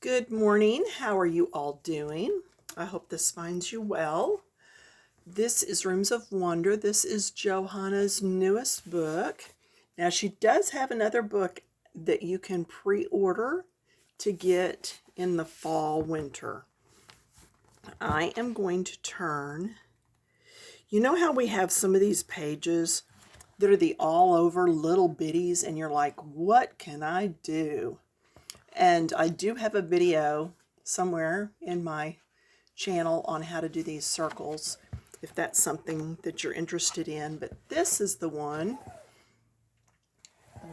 Good morning. How are you all doing? I hope this finds you well. This is Rooms of Wonder. This is Johanna's newest book. Now, she does have another book that you can pre-order to get in the fall, winter. I am going to turn. You know how we have some of these pages that are the all over little bitties, and you're like, what can I do? And I do have a video somewhere in my channel on how to do these circles, if that's something that you're interested in. But this is the one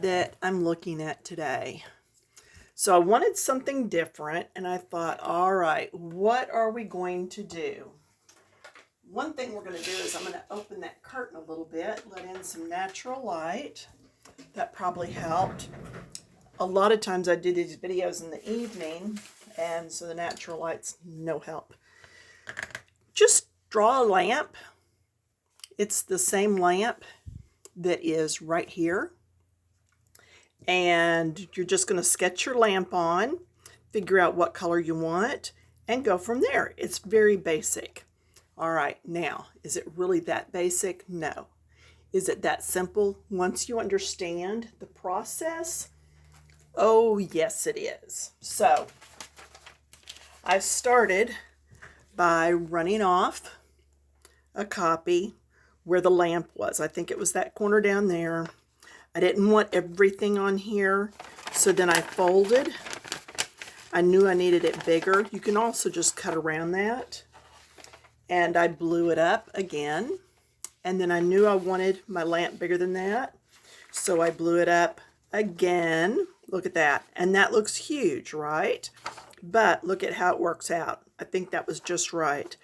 that I'm looking at today. So I wanted something different, and I thought, all right, what are we going to do? One thing we're going to do is I'm going to open that curtain a little bit, let in some natural light. That probably helped. A lot of times I do these videos in the evening, and so the natural light's no help. Just draw a lamp. It's the same lamp that is right here. And you're just going to sketch your lamp on, figure out what color you want, and go from there. It's very basic. All right, now, is it really that basic? No. Is it that simple? Once you understand the process, oh, yes, it is. So I started by running off a copy where the lamp was. I think it was that corner down there. I didn't want everything on here, so then I folded. I knew I needed it bigger. You can also just cut around that. And I blew it up again. And then I knew I wanted my lamp bigger than that, so I blew it up again. Look at that. And that looks huge, right? But look at how it works out. I think that was just right.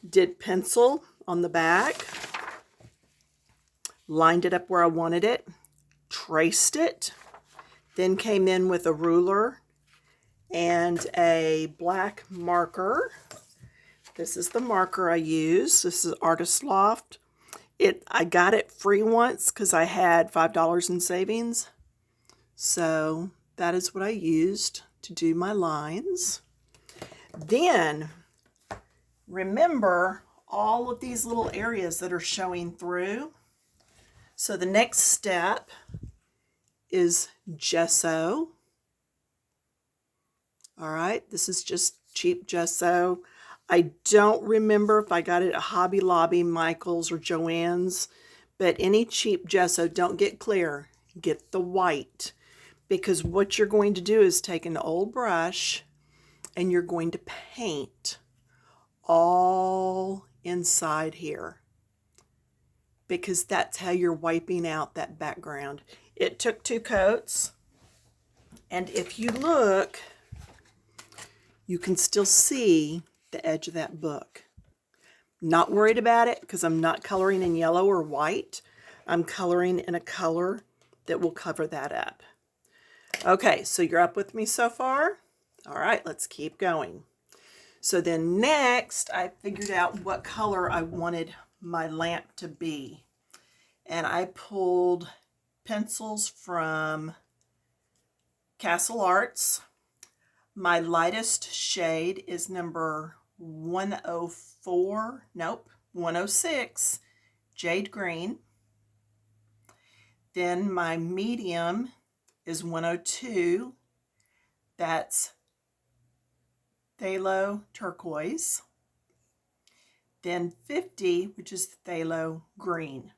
Did pencil on the back. Lined it up where I wanted it. Traced it. Then came in with a ruler and a black marker. This is the marker I use. This is Artist Loft. I got it free once because I had $5 in savings. So that is what I used to do my lines. Then remember all of these little areas that are showing through. So the next step is gesso. All right, this is just cheap gesso. I don't remember if I got it at Hobby Lobby, Michael's, or Joann's, but any cheap gesso, don't get clear, get the white. Because what you're going to do is take an old brush and you're going to paint all inside here. Because that's how you're wiping out that background. It took 2 coats. And if you look, you can still see the edge of that book. Not worried about it because I'm not coloring in yellow or white. I'm coloring in a color that will cover that up. Okay, so you're up with me so far? All right, let's keep going. So then next, I figured out what color I wanted my lamp to be. And I pulled pencils from Castle Arts. My lightest shade is number 106, Jade Green. Then my medium is 102, that's Phthalo Turquoise. Then 50, which is Phthalo Green.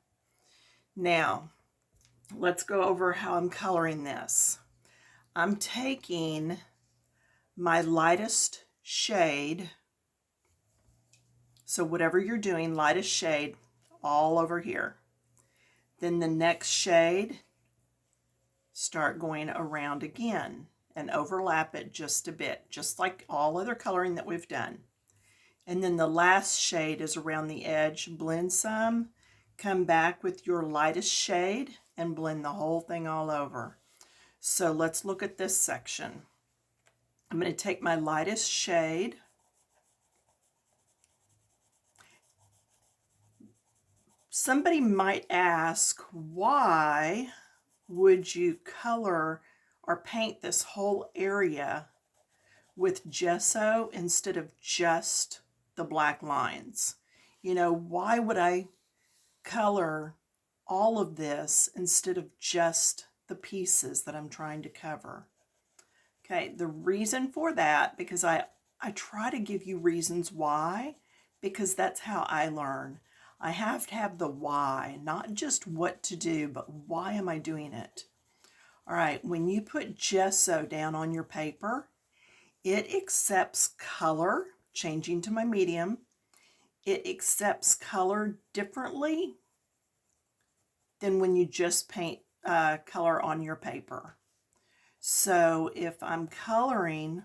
Now, let's go over how I'm coloring this. I'm taking my lightest shade, so whatever you're doing, lightest shade, all over here. Then the next shade, start going around again and overlap it just a bit, just like all other coloring that we've done. And then the last shade is around the edge, blend some, come back with your lightest shade and blend the whole thing all over. So let's look at this section. I'm going to take my lightest shade, somebody might ask, why would you color or paint this whole area with gesso instead of just the black lines. You know, why would I color all of this instead of just the pieces that I'm trying to cover? Okay, the reason for that, because I try to give you reasons why, because that's how I learn. I have to have the why, not just what to do, but why am I doing it? All right, when you put gesso down on your paper, it accepts color, changing to my medium. It accepts color differently than when you just paint color on your paper. So if I'm coloring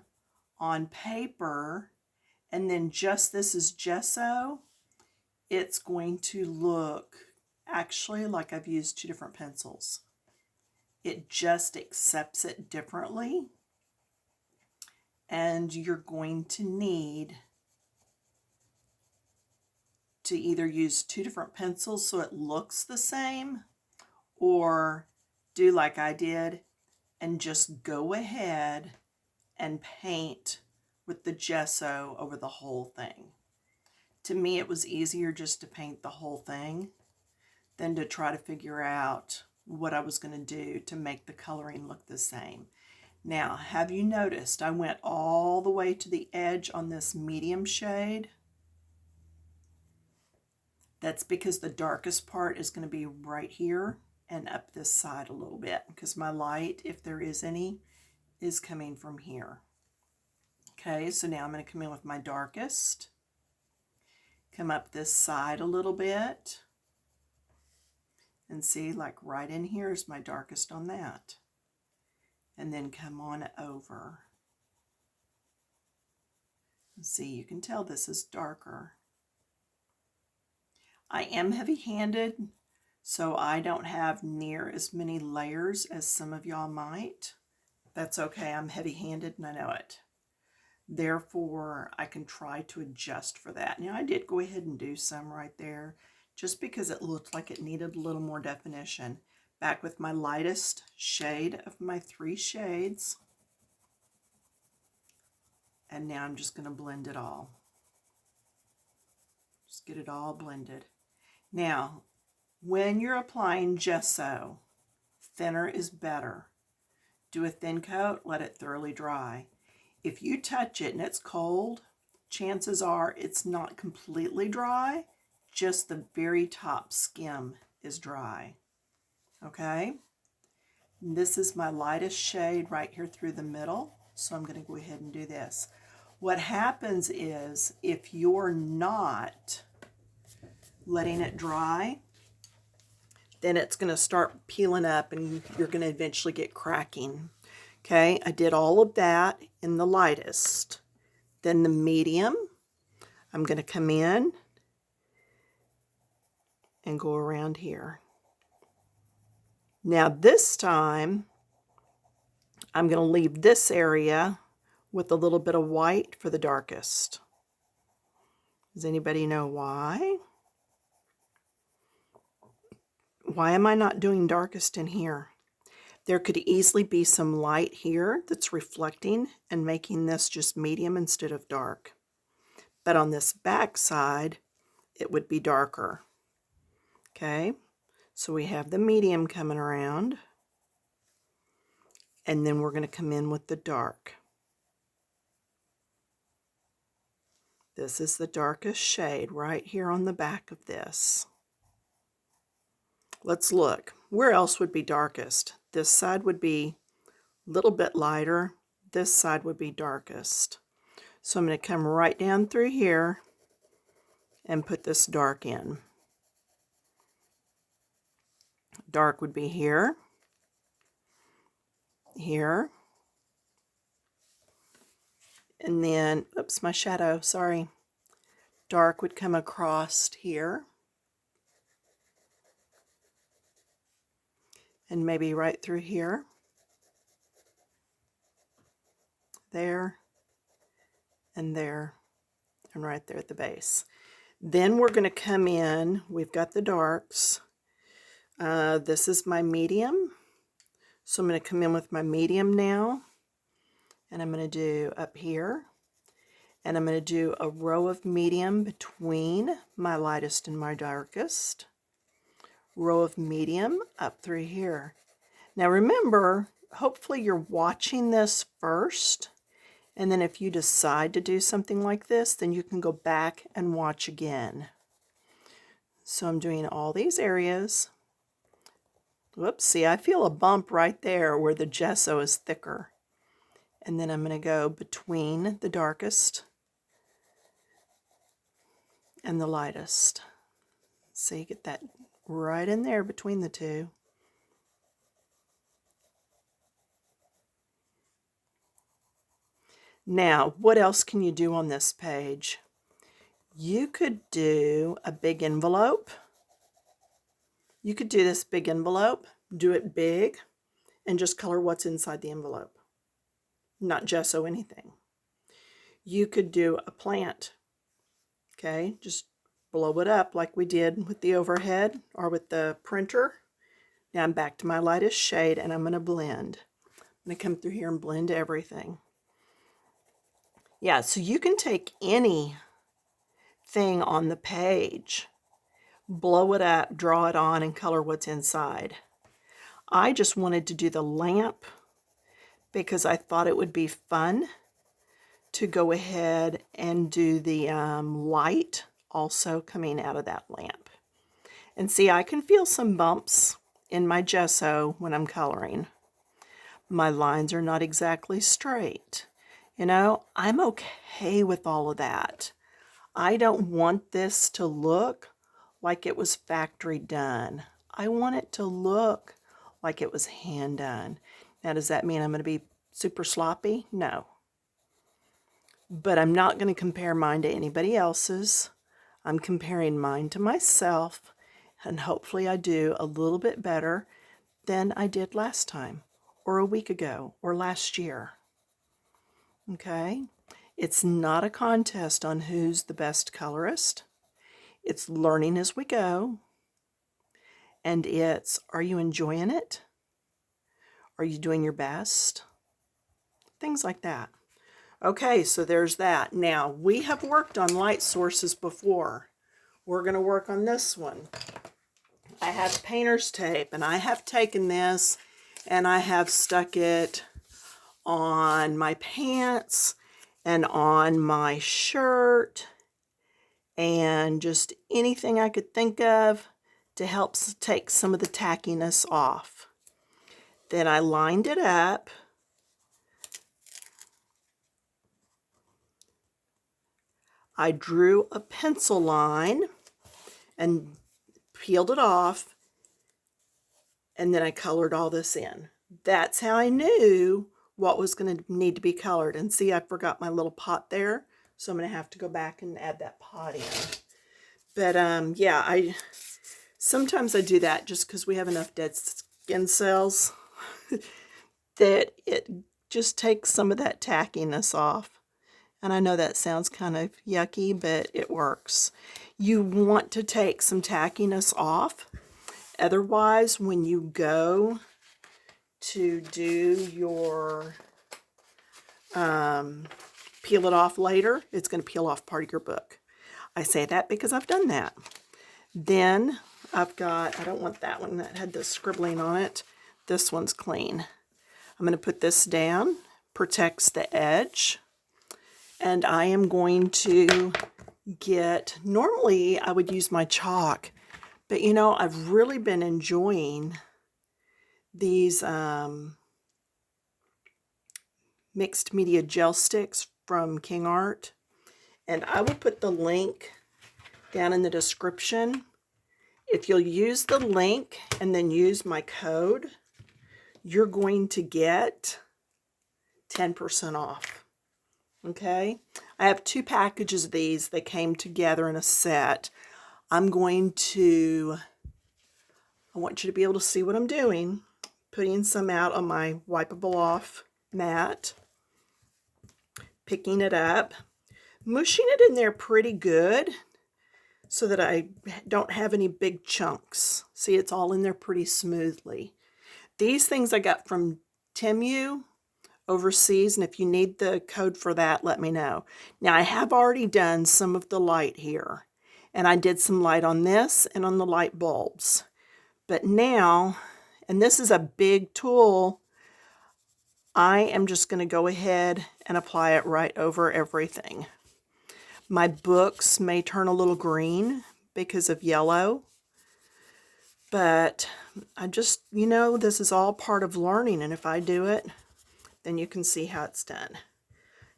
on paper and then just this is gesso, it's going to look actually like I've used two different pencils. It just accepts it differently, and you're going to need to either use two different pencils so it looks the same, or do like I did and just go ahead and paint with the gesso over the whole thing. To me, it was easier just to paint the whole thing than to try to figure out what I was going to do to make the coloring look the same. Now, have you noticed I went all the way to the edge on this medium shade? That's because the darkest part is going to be right here and up this side a little bit, because my light, if there is any, is coming from here. Okay, so now I'm going to come in with my darkest, come up this side a little bit, and see, like right in here is my darkest on that. And then come on over. See, you can tell this is darker. I am heavy-handed, so I don't have near as many layers as some of y'all might. That's okay, I'm heavy-handed and I know it. Therefore, I can try to adjust for that. Now, I did go ahead and do some right there, just because it looked like it needed a little more definition. Back with my lightest shade of my 3 shades. And now I'm just going to blend it all. Just get it all blended. Now, when you're applying gesso, thinner is better. Do a thin coat, let it thoroughly dry. If you touch it and it's cold, chances are it's not completely dry, just the very top skim is dry. Okay? And this is my lightest shade right here through the middle, so I'm going to go ahead and do this. What happens is, if you're not letting it dry, then it's going to start peeling up and you're going to eventually get cracking. Okay, I did all of that in the lightest. Then the medium, I'm going to come in and go around here. Now this time, I'm going to leave this area with a little bit of white for the darkest. Does anybody know why? Why am I not doing darkest in here? There could easily be some light here that's reflecting and making this just medium instead of dark. But on this back side, it would be darker. Okay, so we have the medium coming around, and then we're going to come in with the dark. This is the darkest shade right here on the back of this. Let's look. Where else would be darkest? This side would be a little bit lighter. This side would be darkest. So I'm going to come right down through here and put this dark in. Dark would be here, here, and then, oops, my shadow, sorry. Dark would come across here, and maybe right through here, there, and there, and right there at the base. Then we're going to come in, we've got the darks. This is my medium, so I'm going to come in with my medium now, and I'm going to do up here, and I'm going to do a row of medium between my lightest and my darkest, row of medium up through here. Now remember, hopefully you're watching this first, and then if you decide to do something like this, then you can go back and watch again. So I'm doing all these areas. Whoops, see, I feel a bump right there where the gesso is thicker. And then I'm going to go between the darkest and the lightest. See, get that right in there between the two. Now, what else can you do on this page? You could do a big envelope. You could do this big envelope, do it big, and just color what's inside the envelope. Not gesso anything. You could do a plant. Okay, just blow it up like we did with the overhead or with the printer. Now I'm back to my lightest shade, and I'm going to blend. I'm going to come through here and blend everything. Yeah, so you can take anything on the page, blow it up, draw it on, and color what's inside. I just wanted to do the lamp because I thought it would be fun to go ahead and do the light also coming out of that lamp. And see, I can feel some bumps in my gesso when I'm coloring. My lines are not exactly straight. You know, I'm okay with all of that. I don't want this to look like it was factory done. I want it to look like it was hand done. Now, does that mean I'm going to be super sloppy? No. But I'm not going to compare mine to anybody else's. I'm comparing mine to myself, and hopefully I do a little bit better than I did last time, or a week ago, or last year. Okay? It's not a contest on who's the best colorist. It's learning as we go. And it's, are you enjoying it? Are you doing your best? Things like that. Okay, so there's that. Now, we have worked on light sources before. We're going to work on this one. I have painter's tape, and I have taken this and I have stuck it on my pants and on my shirt and just anything I could think of to help take some of the tackiness off. Then I lined it up. I drew a pencil line and peeled it off, and then I colored all this in. That's how I knew what was going to need to be colored. And see, I forgot my little pot there, so I'm going to have to go back and add that pot in. But yeah, sometimes I do that just because we have enough dead skin cells that it just takes some of that tackiness off. And I know that sounds kind of yucky, but it works. You want to take some tackiness off. Otherwise, when you go to do your peel it off later, it's going to peel off part of your book. I say that because I've done that. Then I've got, I don't want that one that had the scribbling on it. This one's clean. I'm going to put this down, protects the edge. And I am going to get, normally I would use my chalk, but you know, I've really been enjoying these mixed media gel sticks from King Art. And I will put the link down in the description. If you'll use the link and then use my code, you're going to get 10% off. Okay, I have 2 packages of these. They came together in a set. I want you to be able to see what I'm doing. Putting some out on my wipeable off mat. Picking it up. Mushing it in there pretty good so that I don't have any big chunks. See, it's all in there pretty smoothly. These things I got from Temu overseas, and if you need the code for that, let me know. Now, I have already done some of the light here, and I did some light on this and on the light bulbs. But now, and this is a big tool, I am just going to go ahead and apply it right over everything. My books may turn a little green because of yellow, but I just, you know, this is all part of learning, and if I do it, then you can see how it's done.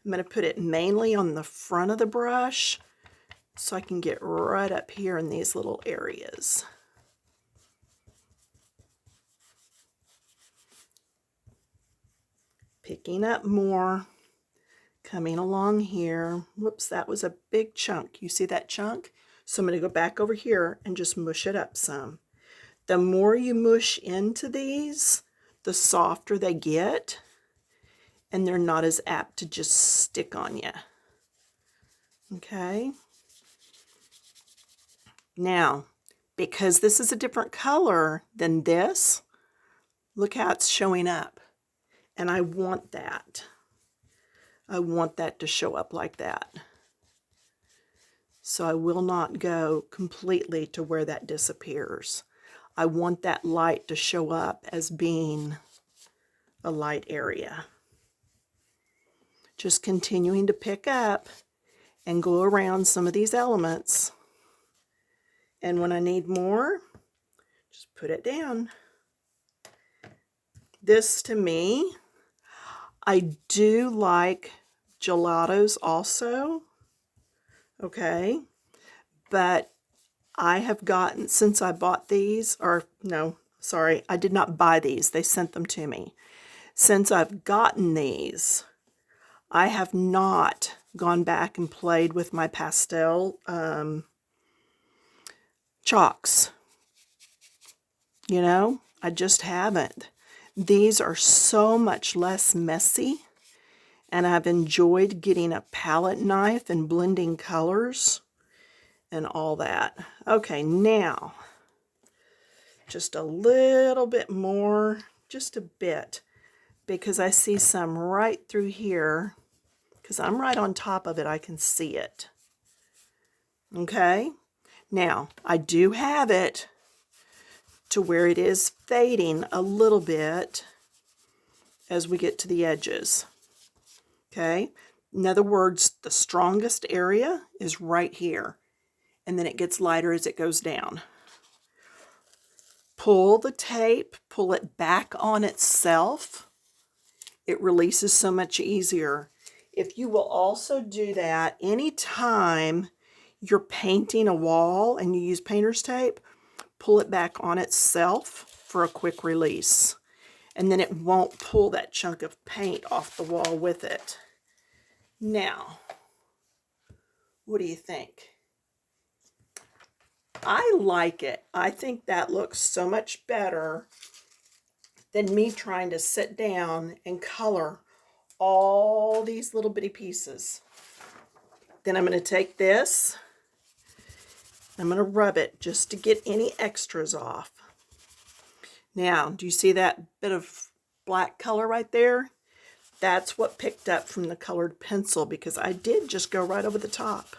I'm going to put it mainly on the front of the brush so I can get right up here in these little areas. Picking up more, coming along here. Whoops, that was a big chunk. You see that chunk? So I'm going to go back over here and just mush it up some. The more you mush into these, the softer they get, and they're not as apt to just stick on you. Okay? Now, because this is a different color than this, look how it's showing up. And I want that. I want that to show up like that. So I will not go completely to where that disappears. I want that light to show up as being a light area. Just continuing to pick up and go around some of these elements. And when I need more, just put it down. This, to me, I do like gelatos also, okay, but I have gotten, since I bought these, or no, sorry, I did not buy these, they sent them to me. Since I've gotten these, I have not gone back and played with my pastel chalks. You know, I just haven't. These are so much less messy, and I've enjoyed getting a palette knife and blending colors and all that. Okay, now, just a little bit more, just a bit, because I see some right through here, because I'm right on top of it, I can see it. Okay, now, I do have it to where it is fading a little bit as we get to the edges. Okay, in other words, the strongest area is right here, and then it gets lighter as it goes down. Pull the tape, pull it back on itself. It releases so much easier. If you will also do that anytime you're painting a wall and you use painter's tape, pull it back on itself for a quick release. And then it won't pull that chunk of paint off the wall with it. Now, what do you think? I like it. I think that looks so much better than me trying to sit down and color all these little bitty pieces. Then I'm going to take this, I'm going to rub it just to get any extras off. Now, do you see that bit of black color right there? That's what picked up from the colored pencil, because I did just go right over the top.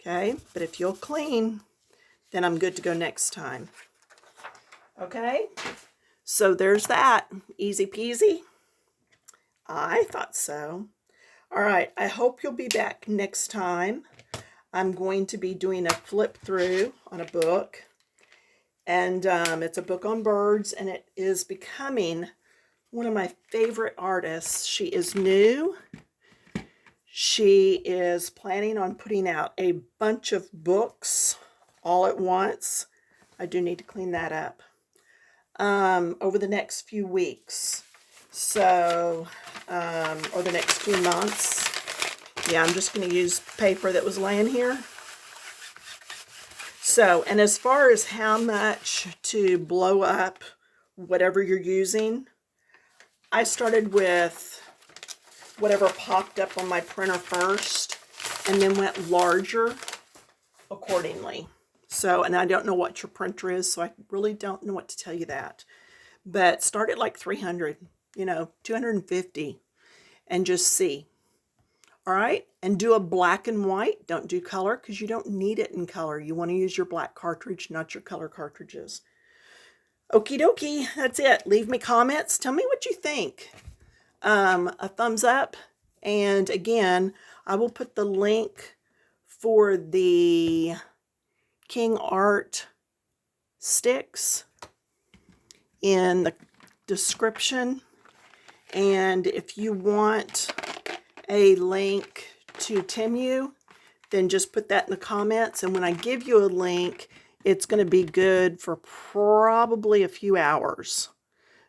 Okay, but if you'll clean, then I'm good to go next time. Okay, so there's that. Easy peasy. I thought so. All right, I hope you'll be back next time. I'm going to be doing a flip through on a book, and it's a book on birds, and it is becoming one of my favorite artists. She is new. She is planning on putting out a bunch of books all at once. I do need to clean that up over the next few weeks. So, or the next few months. Yeah, I'm just going to use paper that was laying here. So, and as far as how much to blow up whatever you're using, I started with whatever popped up on my printer first, and then went larger accordingly. So, and I don't know what your printer is, so I really don't know what to tell you that. But start at like 300. you know, 250 and just see. All right, and do a black and white. Don't do color because you don't need it in color. You want to use your black cartridge, not your color cartridges. Okie dokie, that's it. Leave me comments. Tell me what you think. A thumbs up. And again, I will put the link for the King Art sticks in the description. And if you want a link to Temu, then just put that in the comments. And when I give you a link, it's going to be good for probably a few hours.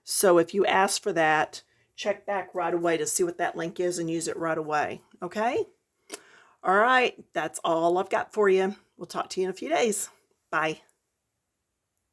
So if you ask for that, check back right away to see what that link is and use it right away. Okay? All right, that's all I've got for you. We'll talk to you in a few days. Bye.